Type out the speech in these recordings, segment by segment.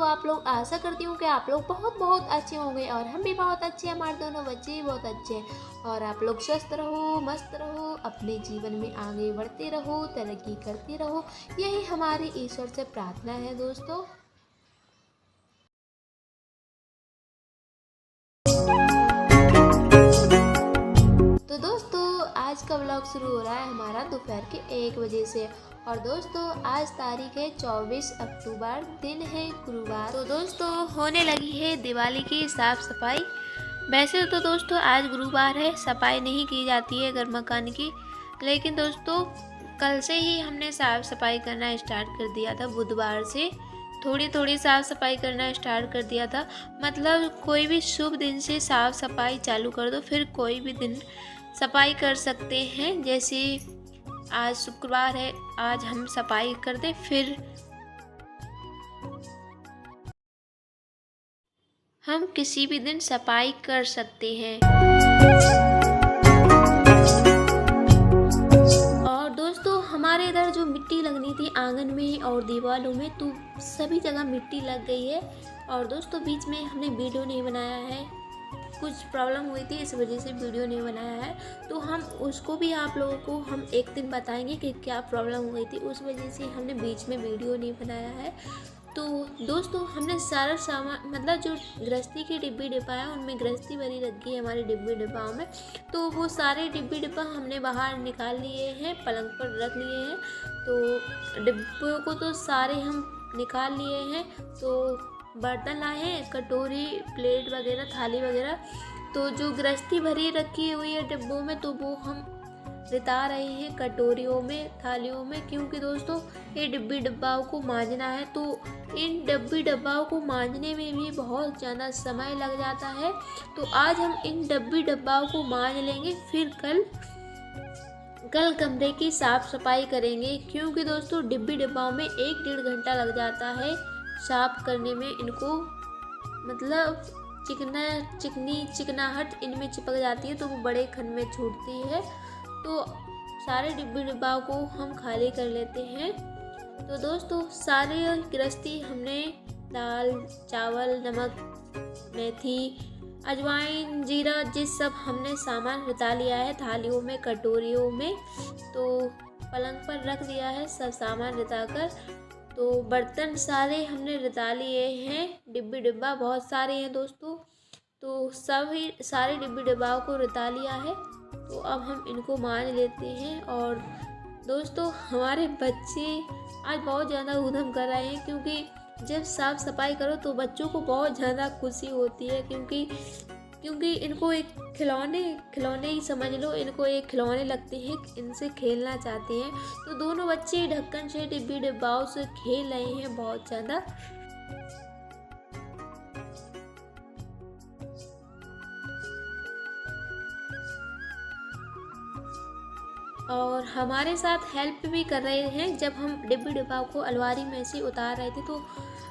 आप लोग आशा करती हूँ कि आप लोग बहुत बहुत अच्छे होंगे और हम भी बहुत अच्छे हैं, हमारे दोनों बच्चे भी बहुत अच्छे हैं। और आप लोग स्वस्थ रहो, मस्त रहो, अपने जीवन में आगे बढ़ते रहो, तरक्की करते रहो, यही हमारी ईश्वर से प्रार्थना है दोस्तों। तो दोस्तों आज का व्लॉग शुरू हो रहा है हमारा दोपहर के 1 बजे से। और दोस्तों आज तारीख है 24 अक्टूबर, दिन है गुरुवार। तो दोस्तों होने लगी है दिवाली की साफ सफाई। वैसे तो दोस्तों आज गुरुवार है, सफाई नहीं की जाती है घर मकान की, लेकिन दोस्तों कल से ही हमने साफ सफाई करना स्टार्ट कर दिया था। बुधवार से थोड़ी थोड़ी साफ सफाई करना स्टार्ट कर दिया था। मतलब कोई भी शुभ दिन से साफ सफाई चालू कर दो, फिर कोई भी दिन सफाई कर सकते हैं। जैसे आज शुक्रवार है, आज हम सफाई कर दें, फिर हम किसी भी दिन सफाई कर सकते हैं। और दोस्तों हमारे इधर जो मिट्टी लगनी थी आंगन में और दीवारों में, तो सभी जगह मिट्टी लग गई है। और दोस्तों बीच में हमने वीडियो नहीं बनाया है, कुछ प्रॉब्लम हुई थी, इस वजह से वीडियो नहीं बनाया है। तो हम उसको भी आप लोगों को हम एक दिन बताएंगे कि क्या प्रॉब्लम हुई थी, उस वजह से हमने बीच में वीडियो नहीं बनाया है। तो दोस्तों हमने सारा सामान, मतलब जो गृहस्थी की डिब्बी डिब्बा है उनमें गृहस्थी भरी रखी है हमारी डिब्बी डिब्बाओं में, तो वो सारे डिब्बी डिब्बा हमने बाहर निकाल लिए हैं, पलंग पर रख लिए हैं। तो डिब्बों को तो सारे हम निकाल लिए हैं। तो बर्तन लाए हैं, कटोरी, प्लेट वगैरह, थाली वगैरह, तो जो गृहस्थी भरी रखी हुई है डिब्बों में, तो वो हम रिता रहे हैं कटोरियों में, थालियों में, क्योंकि दोस्तों ये डिब्बी डब्बाओं को मांजना है। तो इन डिब्बी डब्बाओं को मांजने में भी बहुत ज़्यादा समय लग जाता है। तो आज हम इन डिब्बी डब्बाओं को मांज लेंगे, फिर कल कमरे की साफ़ सफाई करेंगे, क्योंकि दोस्तों डिब्बी डब्बाओं में 1-1.5 घंटा लग जाता है साफ करने में। इनको मतलब चिकनाहट इनमें चिपक जाती है, तो वो बड़े खन में छूटती है। तो सारे डिब्बी डिब्बाओं को हम खाली कर लेते हैं। तो दोस्तों सारे गृहस्थी हमने दाल, चावल, नमक, मेथी, अजवाइन, जीरा, जिस सब हमने सामान रिता लिया है थालियों में, कटोरियों में। तो पलंग पर रख दिया है सब सामान रिता कर। तो बर्तन सारे हमने रिता लिए हैं, डिब्बी डिब्बा बहुत सारे हैं दोस्तों। तो सभी सारे डिब्बी डिब्बाओं को रिता लिया है। तो अब हम इनको मांज लेते हैं। और दोस्तों हमारे बच्चे आज बहुत ज़्यादा ऊधम कर रहे हैं, क्योंकि जब साफ़ सफाई करो तो बच्चों को बहुत ज़्यादा खुशी होती है, क्योंकि इनको एक खिलौने ही समझ लो, इनको एक खिलौने लगते हैं, इनसे खेलना चाहते हैं। तो दोनों बच्चे ढक्कन से डिब्बी डिब्बाओं से खेल रहे हैं बहुत ज़्यादा। और हमारे साथ हेल्प भी कर रहे हैं। जब हम डिब्बी डिब्बाओं को अलमारी में से उतार रहे थे, तो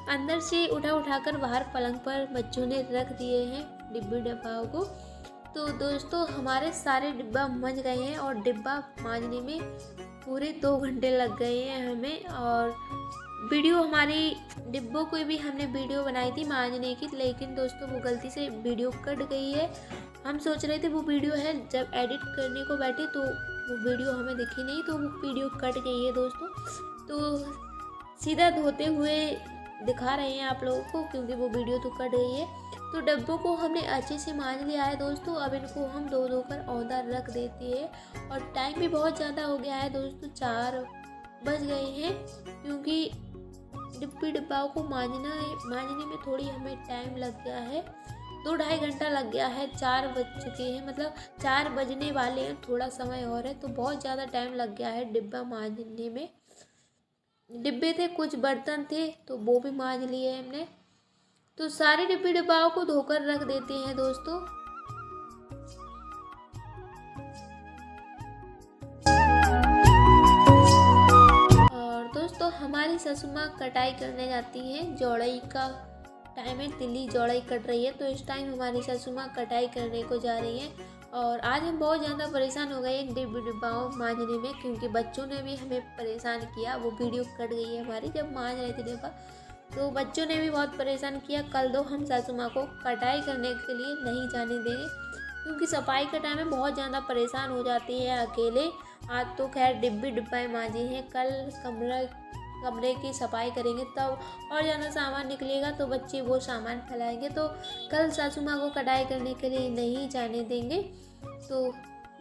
अंदर से उठाकर बाहर पलंग पर बच्चों ने रख दिए हैं डिब्बी डिब्बाओं को। तो दोस्तों हमारे सारे डिब्बा मंज गए हैं, और डिब्बा मांजने में पूरे 2 घंटे लग गए हैं हमें। और वीडियो हमारी डिब्बों को भी हमने वीडियो बनाई थी मांजने की, लेकिन दोस्तों वो गलती से वीडियो कट गई है। हम सोच रहे थे वो वीडियो है, जब एडिट करने को बैठे तो वो वीडियो हमें दिखी नहीं, तो वो वीडियो कट गई है दोस्तों। तो सीधा धोते हुए दिखा रहे हैं आप लोगों को, क्योंकि वो वीडियो तो कट गई है। तो डब्बों को हमने अच्छे से मांज लिया है दोस्तों। अब इनको हम धो कर औंधा रख देते हैं। और टाइम भी बहुत ज़्यादा हो गया है दोस्तों, 4 बज गए हैं, क्योंकि डिब्बी डिब्बाओं को मांजने में थोड़ी हमें टाइम लग गया है, 2-2.5 घंटा लग गया है। 4 बज चुके हैं, मतलब 4 बजने वाले हैं, थोड़ा समय और है। तो बहुत ज़्यादा टाइम लग गया है डिब्बा मांजने में। डिब्बे थे, कुछ बर्तन थे, तो वो भी मांज लिए हमने। तो सारे डिब्बी डिब्बाओं को धोकर रख देते हैं दोस्तों। और दोस्तों हमारी सासू माँ कटाई करने जाती हैं, जौड़ई का टाइम है, तिल्ली जौड़ई कट रही है, तो इस टाइम हमारी सासू माँ कटाई करने को जा रही हैं। और आज हम बहुत ज़्यादा परेशान हो गए डिब्बी डिब्बाओं मांजने में, क्योंकि बच्चों ने भी हमें परेशान किया। वो वीडियो कट गई है हमारी जब मांज रहे थे डिब्बा। तो बच्चों ने भी बहुत परेशान किया। कल दो हम सासू माँ को कटाई करने के लिए नहीं जाने देंगे, क्योंकि सफाई के टाइम में बहुत ज़्यादा परेशान हो जाती है अकेले। आज तो खैर डिब्बे मांजे हैं, कल कमरे की सफाई करेंगे तब और ज़्यादा सामान निकलेगा तो बच्चे वो सामान फैलाएंगे। तो कल सासू माँ को कटाई करने के लिए नहीं जाने देंगे। तो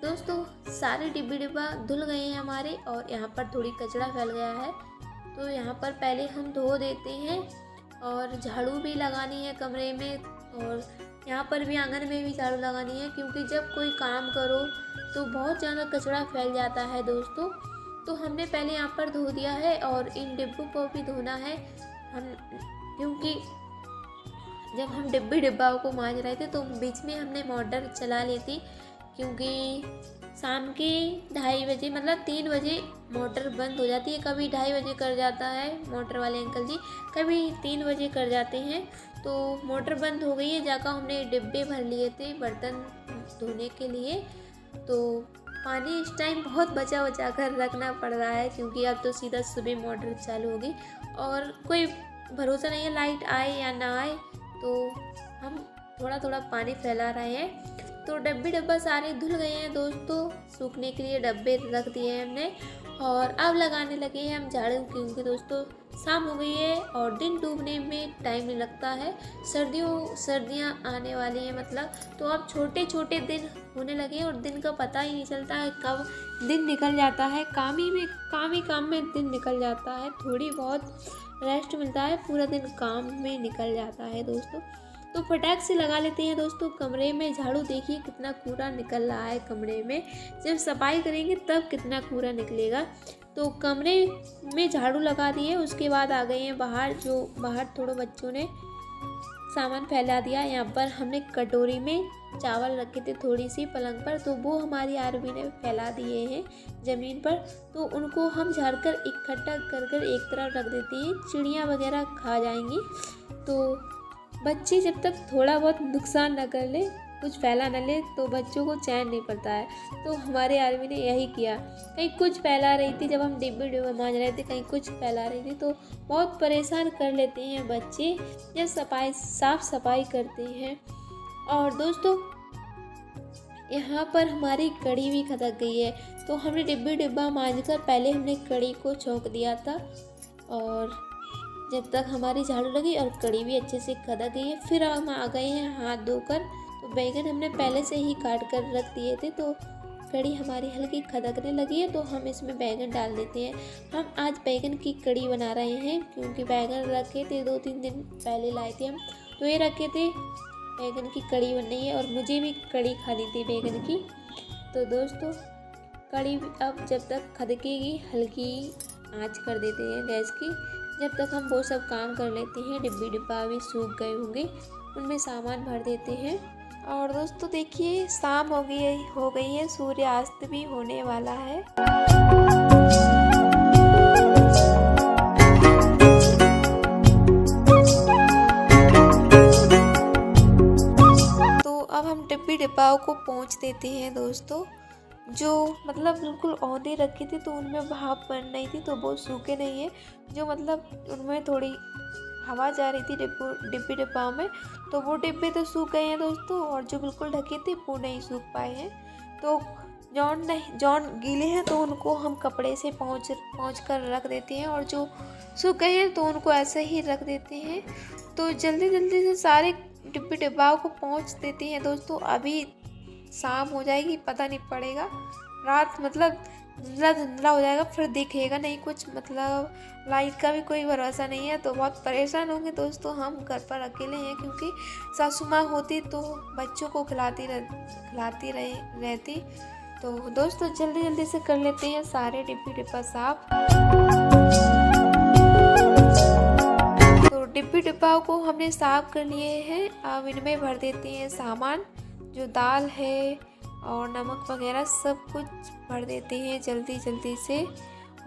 दोस्तों सारे डिब्बा धुल गए हैं हमारे, और यहाँ पर थोड़ी कचरा फैल गया है, तो यहाँ पर पहले हम धो देते हैं। और झाड़ू भी लगानी है कमरे में, और यहाँ पर भी आंगन में भी झाड़ू लगानी है, क्योंकि जब कोई काम करो तो बहुत ज़्यादा कचरा फैल जाता है दोस्तों। तो हमने पहले यहाँ पर धो दिया है, और इन डिब्बों को भी धोना है हम, क्योंकि जब हम डिब्बा को मांज रहे थे तो बीच में हमने मोटर चला ली थी, क्योंकि शाम के 2:30 बजे मतलब 3 बजे मोटर बंद हो जाती है। कभी 2:30 बजे कर जाता है मोटर वाले अंकल जी, कभी 3 बजे कर जाते हैं। तो मोटर बंद हो गई है, जाकर हमने डिब्बे भर लिए थे बर्तन धोने के लिए। तो पानी इस टाइम बहुत बचा कर रखना पड़ रहा है, क्योंकि अब तो सीधा सुबह मोटर चालू होगी और कोई भरोसा नहीं है लाइट आए या ना आए। तो हम थोड़ा पानी फैला रहे हैं। तो डिब्बा सारे धुल गए हैं दोस्तों, सूखने के लिए डब्बे रख दिए हैं हमने, और अब लगाने लगे हैं हम झाड़ू, क्योंकि दोस्तों शाम हो गई है और दिन डूबने में टाइम नहीं लगता है। सर्दियाँ आने वाली हैं मतलब, तो अब छोटे दिन होने लगे और दिन का पता ही नहीं चलता है कब दिन निकल जाता है। काम में दिन निकल जाता है, थोड़ी बहुत रेस्ट मिलता है, पूरा दिन काम में निकल जाता है दोस्तों। तो फटाक से लगा लेते हैं दोस्तों कमरे में झाड़ू। देखिए कितना कूड़ा निकल रहा है कमरे में, जब सफाई करेंगे तब कितना कूड़ा निकलेगा। तो कमरे में झाड़ू लगा दिए, उसके बाद आ गए हैं बाहर। जो बाहर थोड़े बच्चों ने सामान फैला दिया। यहाँ पर हमने कटोरी में चावल रखे थे थोड़ी सी पलंग पर, तो वो हमारी आरबी ने फैला दिए हैं ज़मीन पर। तो उनको हम झाड़कर इकट्ठा कर एक तरफ रख देते हैं, चिड़ियाँ वगैरह खा जाएंगी। तो बच्चे जब तक थोड़ा बहुत नुकसान न कर ले, कुछ फैला न ले, तो बच्चों को चैन नहीं पड़ता है। तो हमारे आदमी ने यही किया, कहीं कुछ फैला रही थी जब हम डिब्बे मांज रहे थे, कहीं कुछ फैला रही थी। तो बहुत परेशान कर लेते हैं बच्चे जब साफ सफाई करते हैं। और दोस्तों यहाँ पर हमारी कढ़ी भी खदक गई है, तो हमने डिब्बा मांज कर पहले हमने कढ़ी को छौंक दिया था, और जब तक हमारी झाड़ू लगी और कढ़ी भी अच्छे से खदक गई है। फिर हम आ गए हैं हाथ धोकर। तो बैगन हमने पहले से ही काट कर रख दिए थे, तो कढ़ी हमारी हल्की खदकने लगी है, तो हम इसमें बैगन डाल देते हैं। हम आज बैगन की कढ़ी बना रहे हैं, क्योंकि बैगन रखे थे 2-3 दिन पहले लाए थे हम, तो ये रखे थे बैगन की कढ़ी बन रही है, और मुझे भी कढ़ी खानी थी बैगन की। तो दोस्तों कढ़ी अब जब तक खदकेगी हल्की आँच कर देते हैं गैस की, जब तक हम वो सब काम कर लेते हैं। डिब्बा भी सूख गए होंगे, उनमें सामान भर देते हैं। और दोस्तों देखिए शाम हो गई है, सूर्यास्त भी होने वाला है। तो अब हम डिब्बाओं को पोंछ देते हैं दोस्तों। जो मतलब बिल्कुल औंधे रखे थे तो उनमें भाप बन रही थी, तो वो सूखे नहीं है। जो मतलब उनमें थोड़ी हवा जा रही थी डिब्बाओं में, तो वो डिब्बे तो सूख गए हैं दोस्तों, और जो बिल्कुल ढके थे वो नहीं सूख पाए हैं। तो जौन गीले हैं तो उनको हम कपड़े से पोंछ कर रख देते हैं, और जो सूख गए हैं तो उनको ऐसे ही रख देते हैं। तो जल्दी से सारे डिब्बाओं को पोंछ देते हैं दोस्तों। अभी शाम हो जाएगी, पता नहीं पड़ेगा, रात मतलब धुंधला हो जाएगा, फिर दिखेगा नहीं कुछ, मतलब लाइट का भी कोई भरोसा नहीं है। तो बहुत परेशान होंगे दोस्तों, हम घर पर अकेले हैं, क्योंकि सासू माँ होती तो बच्चों को खिलाती रहती। तो दोस्तों जल्दी से कर लेते हैं सारे डिब्बा साफ। तो डिब्बाओं को हमने साफ कर लिए हैं। अब इनमें भर देते हैं सामान, जो दाल है और नमक वगैरह सब कुछ भर देते हैं जल्दी से।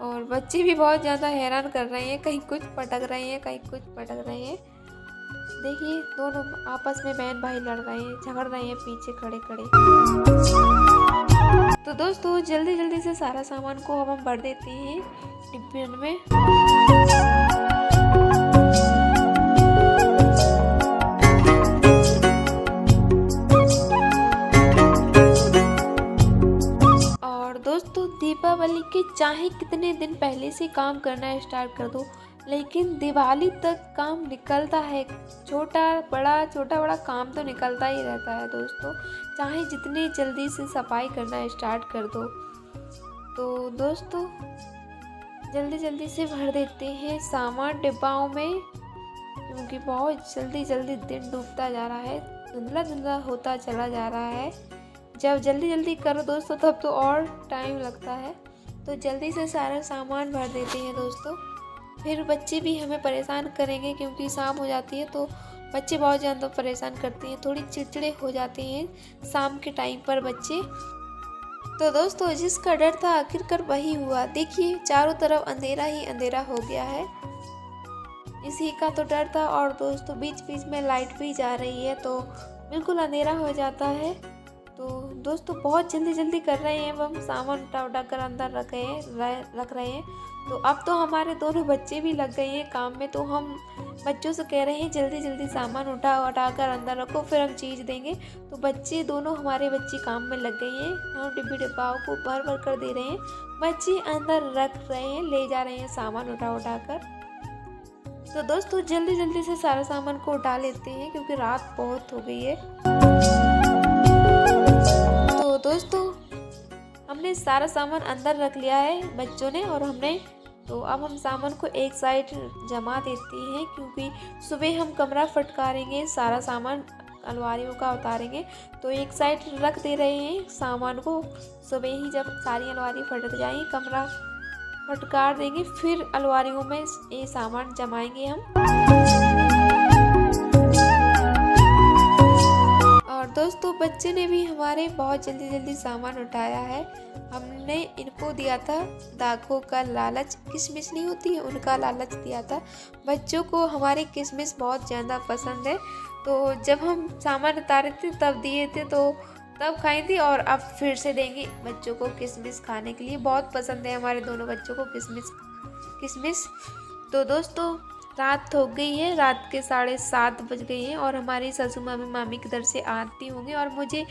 और बच्चे भी बहुत ज़्यादा हैरान कर रहे हैं, कहीं कुछ पटक रहे हैं, कहीं कुछ पटक रहे हैं। देखिए दोनों आपस में बहन भाई लड़ रहे हैं, झगड़ रहे हैं पीछे खड़े। तो दोस्तों जल्दी से सारा सामान को अब हम भर देते हैं डिब्बे में। दोस्तों दीपावली के चाहे कितने दिन पहले से काम करना स्टार्ट कर दो, लेकिन दिवाली तक काम निकलता है। छोटा बड़ा काम तो निकलता ही रहता है दोस्तों, चाहे जितने जल्दी से सफाई करना स्टार्ट कर दो। तो दोस्तों जल्दी जल्दी से भर देते हैं सामान डिब्बाओं में, क्योंकि बहुत जल्दी जल्दी दिन डूबता जा रहा है, धुंधला धुंधला होता चला जा रहा है। जब जल्दी जल्दी करो दोस्तों तब तो और टाइम लगता है। तो जल्दी से सारा सामान भर देते हैं दोस्तों। फिर बच्चे भी हमें परेशान करेंगे, क्योंकि शाम हो जाती है तो बच्चे बहुत ज़्यादा परेशान करते हैं, थोड़ी चिड़चिड़े हो जाते हैं शाम के टाइम पर बच्चे। तो दोस्तों जिसका डर था आखिरकार वही हुआ। देखिए चारों तरफ अंधेरा ही अंधेरा हो गया है, इसी का तो डर था। और दोस्तों बीच बीच में लाइट भी जा रही है तो बिल्कुल अंधेरा हो जाता है। तो दोस्तों बहुत जल्दी जल्दी कर रहे हैं, हम सामान उठा कर अंदर रख रहे हैं। तो अब तो हमारे दोनों बच्चे भी लग गए हैं काम में, तो हम बच्चों से कह रहे हैं जल्दी जल्दी सामान उठा कर अंदर रखो, फिर हम चीज़ देंगे। तो बच्चे दोनों हमारे बच्चे काम में लग गए हैं, हम डिब्बी डिब्बाओं को भर भर कर दे रहे हैं, बच्चे अंदर रख रहे हैं, ले जा रहे हैं सामान उठा कर। तो दोस्तों जल्दी जल्दी से सारा सामान को उठा लेते हैं, क्योंकि रात बहुत हो गई है। तो दोस्तों हमने सारा सामान अंदर रख लिया है बच्चों ने और हमने। तो अब हम सामान को एक साइड जमा देते हैं, क्योंकि सुबह हम कमरा फटकारेंगे, सारा सामान अलमारियों का उतारेंगे। तो एक साइड रख दे रहे हैं सामान को, सुबह ही जब सारी अलमारी फटक जाएंगी कमरा फटकार देंगे, फिर अलमारियों में ये सामान जमाएंगे हम। और दोस्तों बच्चे ने भी हमारे बहुत जल्दी जल्दी सामान उठाया है। हमने इनको दिया था दाखों का लालच, किशमिश नहीं होती है उनका लालच दिया था। बच्चों को हमारे किशमिश बहुत ज़्यादा पसंद है, तो जब हम सामान उतारे थे तब दिए थे, तो तब खाई थी और अब फिर से देंगे बच्चों को किशमिश खाने के लिए। बहुत पसंद है हमारे दोनों बच्चों को किशमिश। तो दोस्तों रात हो गई है, रात के 7:30 बज गए हैं और हमारी सासू मामी किधर से आती होंगी। और मुझे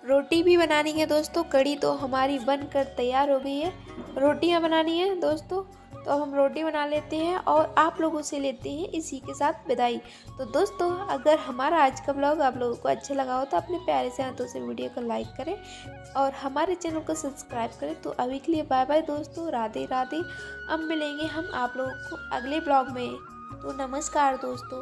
रोटी भी बनानी है दोस्तों, कड़ी तो हमारी बनकर तैयार हो गई है, रोटियां बनानी है दोस्तों। तो हम रोटी बना लेते हैं और आप लोगों से लेते हैं इसी के साथ विदाई। तो दोस्तों अगर हमारा आज का ब्लॉग आप लोगों को अच्छा लगा हो तो अपने प्यारे से हाथों से वीडियो को लाइक करें और हमारे चैनल को सब्सक्राइब करें। तो अभी के लिए बाय बाय दोस्तों, राधे राधे। अब मिलेंगे हम आप लोगों को अगले ब्लॉग में। तो नमस्कार दोस्तों।